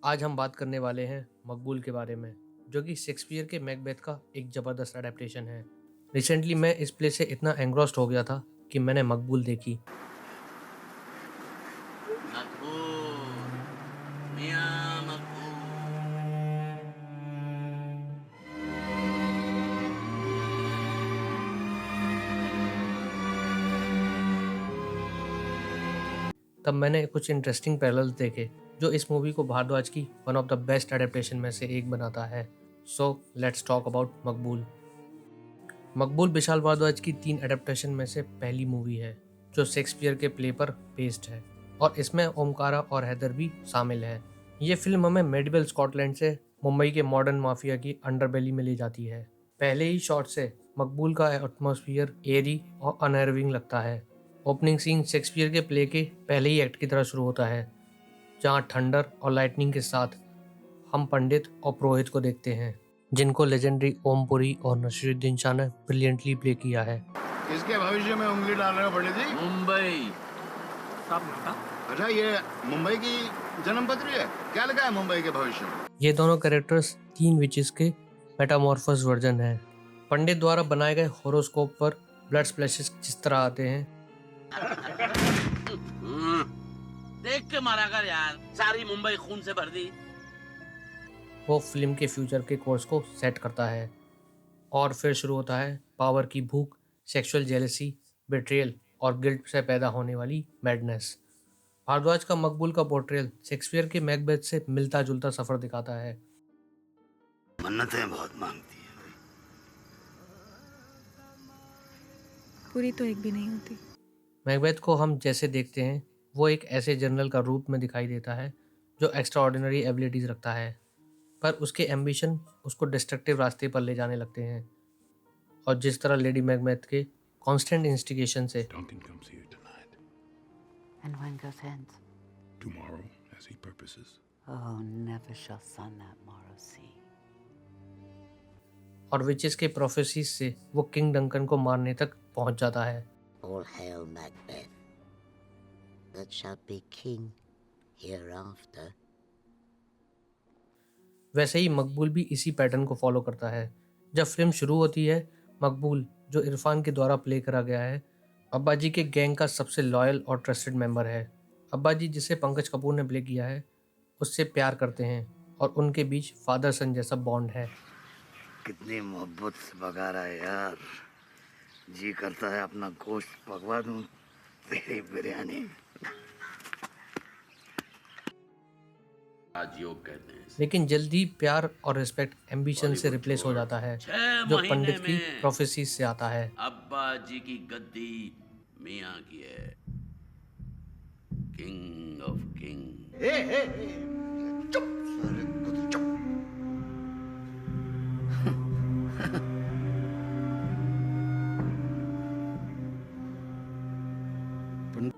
आज हम बात करने वाले हैं मकबूल के बारे में, जो कि शेक्सपियर के मैकबेथ का एक ज़बरदस्त अडेप्टेशन है। रिसेंटली मैं इस प्ले से इतना एंग्रॉस्ड हो गया था कि मैंने मकबूल देखी। मकबूल मियां मकबूल। तब मैंने कुछ इंटरेस्टिंग पैरेलल्स देखे जो इस मूवी को भारद्वाज की one of the best adaptation में से एक बनाता है। सो लेट्स टॉक अबाउट मकबूल। मकबूल विशाल भारद्वाज की 3 अडेप्टेशन में से पहली मूवी है जो शेक्सपियर के प्ले पर बेस्ड है, और इसमें ओमकारा और हैदर भी शामिल है। ये फिल्म हमें मेडिवल स्कॉटलैंड से मुंबई के मॉडर्न माफिया की अंडरबेली में ले जाती है। पहले ही शॉट से मकबूल का एटमॉस्फियर एरी और अनर्विंग लगता है। ओपनिंग सीन शेक्सपियर के प्ले के पहले ही एक्ट की तरह शुरू होता है, जहाँ थंडर और लाइटनिंग के साथ हम पंडित और पुरोहित को देखते हैं, जिनको लेजेंडरी ओमपुरी और नसीरुद्दीन शाह ने ब्रिलियंटली प्ले किया है। किसके भविष्य में उंगली डाल रहे हो पंडित जी? मुंबई। साहब नाटा। अच्छा, ये मुंबई की जन्म पत्री है? क्या लिखा है मुंबई के भविष्य में? ये दोनों कैरेक्टर्स 3 विचेस के मेटामॉर्फस वर्जन हैं। पंडित द्वारा बनाए गए होरोस्कोप पर ब्लड स्प्लैशेस जिस तरह आते हैं, देख के मारा कर यार, सारी मुंबई खून से भर दी। वो फिल्म के फ्यूचर के कोर्स को सेट करता है। और फिर शुरू होता है पावर की भूख, सेक्सुअल जेलसी, बिट्रियल और गिल्ट से पैदा होने वाली मैडनेस। भारद्वाज का मकबूल का पोर्ट्रेल शेक्सपियर के मैकबेथ से मिलता जुलता सफर दिखाता है। मन्नतें बहुत मांगती है। पूरी तो एक भी नहीं होती। मैकबेथ को हम जैसे देखते हैं वो एक ऐसे जनरल का रूप में दिखाई देता है जो एक्स्ट्रा ऑर्डिनरी एबिलिटीज रखता है, पर उसके एम्बिशन उसको डिस्ट्रक्टिव रास्ते पर ले जाने लगते हैं। और जिस तरह लेडी मैकबेथ के कांस्टेंट इंस्टिगेशन से Duncan comes here tonight. And when goes hence? Tomorrow, as he purposes. Oh, never shall sun that morrow see. और विचेस के प्रोफेसीज से वो किंग डंकन को मारने तक पहुंच जाता है। All hail Macbeth, that shall be king hereafter. वैसे ही मकबूल भी इसी पैटर्न को फॉलो करता है। जब फिल्म शुरू होती है, मकबूल जो इरफान के द्वारा प्ले करा गया है, अब्बाजी के गैंग का सबसे लॉयल और ट्रस्टेड मेंबर है। अब्बाजी, जिसे पंकज कपूर ने प्ले किया है, उससे प्यार करते हैं और उनके बीच फादर सन जैसा बॉन्ड है। कितनी मोहब्बत से पका रहा है यार। जी करता है अपना गोश्त पकवा दूं तेरी बिरयानी। राजयोग कहते हैं इसे। लेकिन जल्दी प्यार और रिस्पेक्ट एम्बिशन से रिप्लेस हो जाता है, 6 जो महीने पंडित की में प्रोफेसीज से आता है। अब्बा जी की गद्दी मियां की है, किंग ऑफ किंग। चुप सारे कुत्ते, चुप।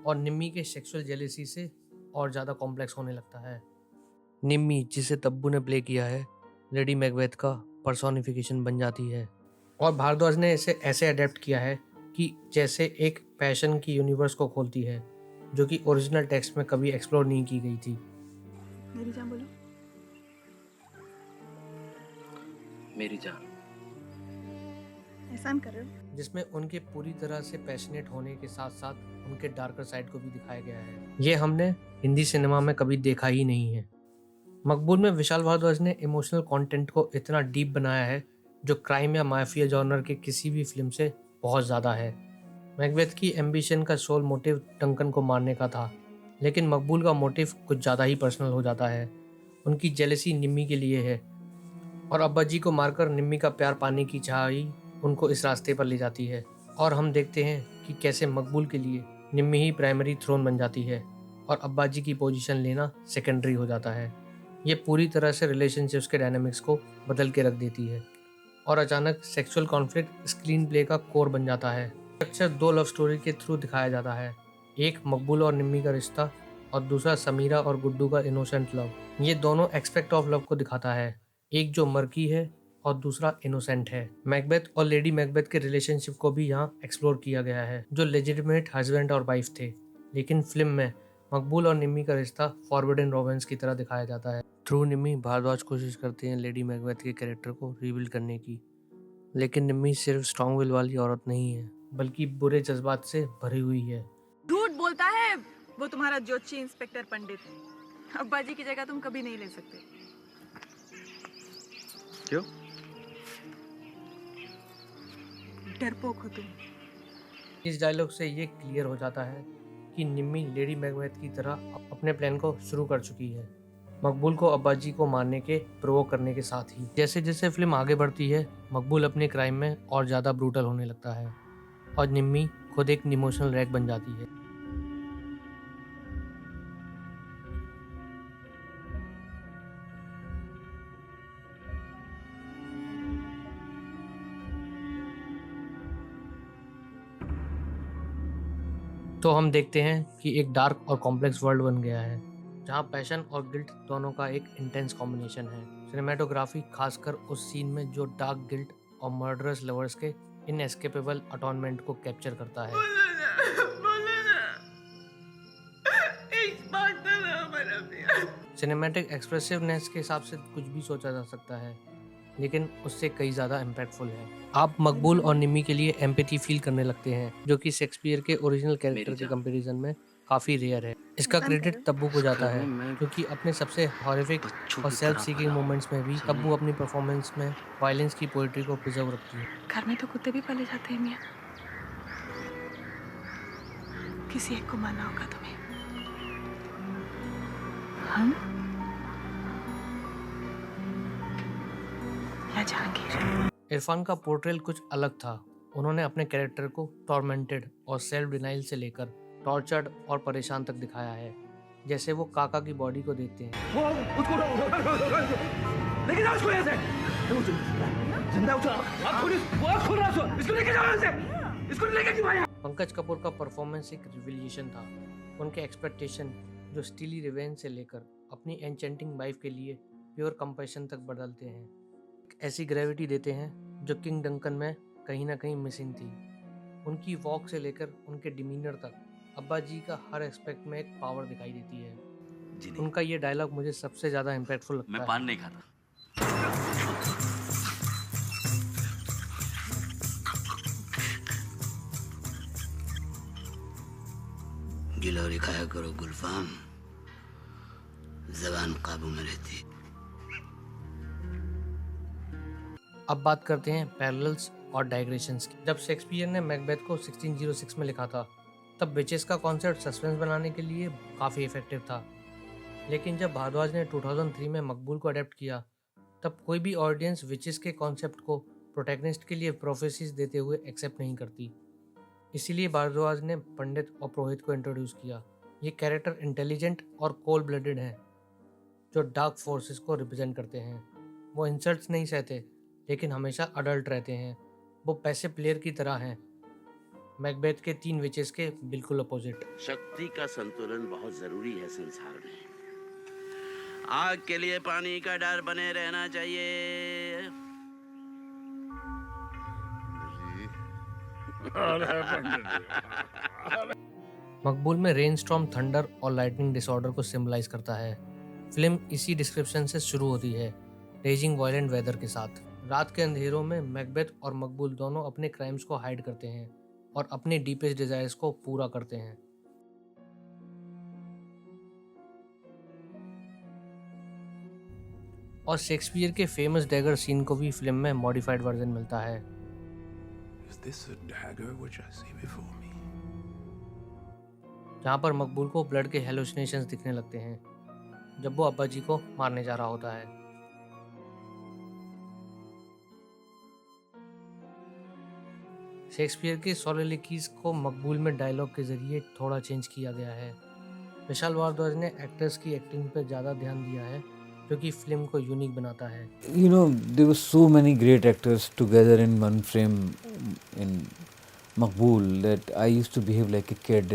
और निम्मी के सेक्सुअल जेलेसी से और ज़्यादा कॉम्प्लेक्स होने लगता है। निम्मी, जिसे तब्बू ने प्ले किया है, लेडी मैकबेथ का पर्सोनिफिकेशन बन जाती है। और भारद्वाज ने इसे ऐसे अडेप्ट किया है कि जैसे एक पैशन की यूनिवर्स को खोलती है, जो कि ओरिजिनल टेक्स्ट में कभी एक्सप्लोर नहीं की गई थी। मेरी जान बोलो। मेरी जान। एहसान कर रहे हो? जिसमें उनके पूरी तरह से पैशनेट होने के साथ साथ उनके डार्कर साइड को भी दिखाया गया है। ये हमने हिंदी सिनेमा में कभी देखा ही नहीं है। मकबूल में विशाल भारद्वाज ने इमोशनल कंटेंट को इतना डीप बनाया है जो क्राइम या माफिया जॉनर के किसी भी फिल्म से बहुत ज़्यादा है। मैकबेथ की एम्बिशन का सोल मोटिव डंकन को मारने का था, लेकिन मकबूल का मोटिव कुछ ज़्यादा ही पर्सनल हो जाता है। उनकी जेलसी निम्मी के लिए है, और अब्बा जी को मारकर निम्मी का प्यार पाने की चाह ही उनको इस रास्ते पर ले जाती है। और हम देखते हैं कि कैसे मकबूल के लिए निम्मी ही प्राइमरी थ्रोन बन जाती है और अब्बा जी की पोजीशन लेना सेकेंडरी हो जाता है। ये पूरी तरह से रिलेशनशिप्स के डायनामिक्स को बदल के रख देती है, और अचानक सेक्सुअल कॉन्फ्लिक्ट स्क्रीन प्ले का कोर बन जाता है। अक्सर 2 लव स्टोरी के थ्रू दिखाया जाता है, एक मकबूल और निम्मी का रिश्ता और दूसरा समीरा और गुड्डू का इनोसेंट लव। ये दोनों एक्सपेक्ट ऑफ लव को दिखाता है, एक जो मर्की है और दूसरा इनोसेंट है। मैकबेथ और लेडी मैकबेथ के रिलेशनशिप को भी यहाँ एक्सप्लोर किया गया है, जो लेजिटिमेट हस्बैंड और वाइफ थे। लेकिन फिल्म में मकबूल और निम्मी का रिश्ता फॉरबिडन रोमांस की तरह दिखाया जाता है। थ्रू निम्मी भारद्वाज कोशिश करते हैं लेडी मैकबेथ के कैरेक्टर को रिवील करने की, लेकिन निम्मी सिर्फ स्ट्रॉन्ग विल वाली औरत नहीं है, बल्कि बुरे जज्बात से भरी हुई है। झूठ बोलता है वो तुम्हारा ज्योतिषी इंस्पेक्टर पंडित। अब्बा जी की जगह तुम कभी नहीं ले सकते। क्यों? डरपोक हो तुम। इस डायलॉग से ये क्लियर हो जाता है कि निम्मी लेडी मैकबेथ की तरह अपने प्लान को शुरू कर चुकी है, मकबूल को अब्बाजी को मारने के प्रोवोक करने के साथ ही। जैसे जैसे फिल्म आगे बढ़ती है, मकबूल अपने क्राइम में और ज़्यादा ब्रूटल होने लगता है और निम्मी खुद एक इमोशनल रैक बन जाती है। तो हम देखते हैं कि एक डार्क और कॉम्प्लेक्स वर्ल्ड बन गया है, जहाँ पैशन और गिल्ट दोनों का एक इंटेंस कॉम्बिनेशन है। सिनेमेटोग्राफी खासकर उस सीन में जो डार्क गिल्ट और मर्डरस लवर्स के इनएस्केपेबल अटॉनमेंट को कैप्चर करता है। सिनेमैटिक एक्सप्रेसिवनेस के हिसाब से कुछ भी सोचा जा सकता है, लेकिन उससे कई ज़्यादा इम्पैक्टफुल है। आप मकबूल और निम्मी के लिए एम्पैथी फील करने लगते हैं, जो कि शेक्सपियर के ओरिजिनल कैरेक्टर के कंपैरिजन में काफ़ी रेयर है। इसका क्रेडिट तब्बू को जाता है, क्योंकि अपने सबसे हॉरिफिक और सेल्फ सीकिंग मोमेंट्स में भी तब्बू अपनी परफॉर्मेंस में वायलेंस की पोएट्री को प्रिजर्व रखती है। घर में तो कुत्ते भी पाले जाते हैं मियाँ। किसी एक को मानना होगा तुम्हें। हम या जहांगीर? इरफान का पोर्ट्रेल कुछ अलग था। उन्होंने अपने कैरेक्टर को टॉर्मेंटेड और सेल्फ डिनाइल से लेकर टॉर्चर्ड और परेशान तक दिखाया है, जैसे वो काका की बॉडी को देखते हैं। पंकज कपूर का परफॉर्मेंस एक रिविलिएशन था। उनके एक्सपेक्टेशन जो स्टीली रिवेंज से लेकर अपनी एन्चेंटिंग वाइफ के लिए प्योर कंपैशन तक बदलते हैं, ऐसी ग्रेविटी देते हैं जो किंग डंकन में कहीं ना कहीं मिसिंग थी। उनकी वॉक से लेकर उनके डिमीनर तक अब्बा जी का हर एस्पेक्ट में एक पावर दिखाई देती है। उनका ये डायलॉग मुझे सबसे ज्यादा इम्पैक्टफुल लगता है। मैं पान नहीं खाता। गिलोरी खाया करो गुलफाम, जबान काबू में रहती। अब बात करते हैं पैरेलल्स और डाइग्रेशंस की। जब शेक्सपियर ने मैकबेथ को 1606 में लिखा था, तब विचेस का कॉन्सेप्ट सस्पेंस बनाने के लिए काफ़ी इफेक्टिव था। लेकिन जब भारद्वाज ने 2003 में मकबूल को अडेप्ट किया, तब कोई भी ऑडियंस विचेस के कॉन्सेप्ट को प्रोटैगनिस्ट के लिए प्रोफेसीज देते हुए एक्सेप्ट नहीं करती। इसीलिए भारद्वाज ने पंडित और पुरोहित को इंट्रोड्यूस किया। ये कैरेक्टर इंटेलिजेंट और कोल्ड ब्लडेड हैं, जो डार्क फोर्सेस को रिप्रेजेंट करते हैं। वो इंसल्ट्स नहीं सहते, लेकिन हमेशा अडल्ट रहते हैं। वो पैसे प्लेयर की तरह हैं, मैकबेथ के 3 विचेस के बिल्कुल अपोजिट। शक्ति का संतुलन बहुत जरूरी है संसार में। आग के लिए पानी का डर बने रहना चाहिए। मकबूल में रेन स्टॉर्म, थंडर और लाइटनिंग डिसऑर्डर को सिंबलाइज करता है। फिल्म इसी डिस्क्रिप्शन से शुरू होती है, रेजिंग वायलेंट वेदर के साथ। रात के अंधेरों में मैकबेथ और मकबूल दोनों अपने क्राइम्स को हाइड करते हैं और अपने डीपेस्ट डिजायर्स को पूरा करते हैं। और शेक्सपियर के फेमस डैगर सीन को भी फिल्म में मॉडिफाइड वर्जन मिलता है। Is this a dagger which I see before me? जहाँ पर मकबूल को ब्लड के हेलुसिनेशंस दिखने लगते हैं जब वो अब्बा जी को मारने जा रहा होता है। शेक्सपियर के सोलिलोक्वीज को मकबूल में डायलॉग के जरिए थोड़ा चेंज किया गया है। विशाल भारद्वाज ने एक्टर्स की एक्टिंग पर ज़्यादा ध्यान दिया है, जो कि फिल्म को यूनिक बनाता है। You know, there were so many great actors together in one frame in Maqbool that I used to behave like a kid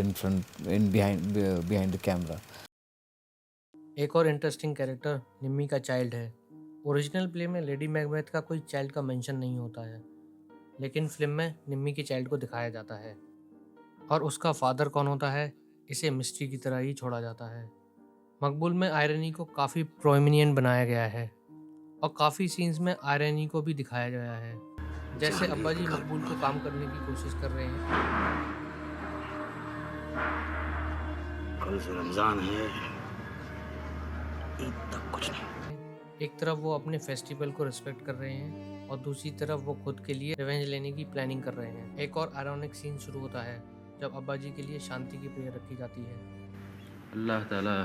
behind the camera. एक और इंटरेस्टिंग कैरेक्टर निम्मी का चाइल्ड है। ओरिजिनल प्ले में lady Macbeth का कोई child का mention नहीं होता है, लेकिन फिल्म में निम्मी के चाइल्ड को दिखाया जाता है। और उसका फादर कौन होता है, इसे मिस्ट्री की तरह ही छोड़ा जाता है। मकबूल में आयरनी को काफ़ी प्रोमिनेंट बनाया गया है और काफ़ी सीन्स में आयरनी को भी दिखाया गया है, जैसे अब्बा जी मकबूल को काम करने की कोशिश कर रहे हैं। कल से रमजान है, ईद तक कुछ नहीं। एक तरफ वो अपने फेस्टिवल को रिस्पेक्ट कर रहे हैं और दूसरी तरफ वो खुद के लिए रिवेंज लेने की प्लानिंग कर रहे हैं। एक और आयरॉनिक सीन शुरू होता है जब अब्बा जी के लिए शांति की प्रेयर रखी जाती है। अल्लाह ताला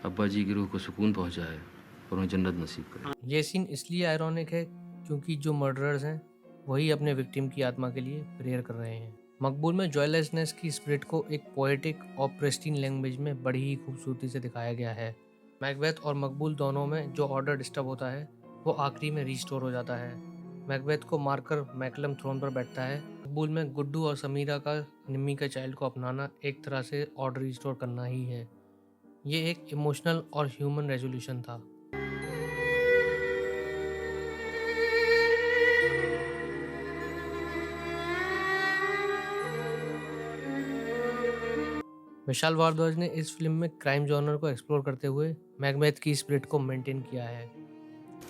अब्बा जी की रूह को सुकून पहुंचाए और उन्हें जन्नत नसीब करे। ये सीन इसलिए आयरॉनिक है क्योंकि जो मर्डरर्स हैं वही अपने विक्टिम की आत्मा के लिए प्रेयर कर रहे हैं। मकबूल में जॉयलेसनेस की स्पिरिट को एक पोएटिक और प्रिस्टीन लैंग्वेज में बड़ी ही खूबसूरती से दिखाया गया है। मैकबेथ और मकबूल दोनों में जो ऑर्डर डिस्टर्ब होता है वो आखिरी में रिस्टोर हो जाता है। मैकबेथ को मारकर मैकलम थ्रोन पर बैठता है। मकबूल में गुड्डू और समीरा का निम्मी के चाइल्ड को अपनाना एक तरह से ऑर्डर रिस्टोर करना ही है। ये एक इमोशनल और ह्यूमन रेजोल्यूशन था। विशाल भारद्वाज ने इस फिल्म में क्राइम जॉनर को एक्सप्लोर करते हुए मैकबेथ की स्पिरिट को मेंटेन किया है।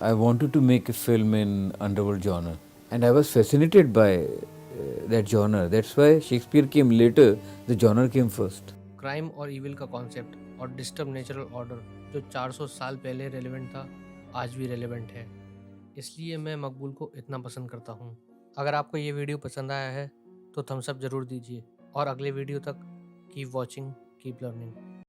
I wanted to make a film in underworld genre, and I was fascinated by that genre. That's why Shakespeare came later. The genre came first. Crime और evil का concept और disturb natural order जो 400 साल पहले relevant था, आज भी relevant है। इसलिए मैं मकबूल को इतना पसंद करता हूँ। अगर आपको ये वीडियो पसंद आया है तो थम्स अप ज़रूर दीजिए और अगले वीडियो तक कीप वॉचिंग, कीप लर्निंग।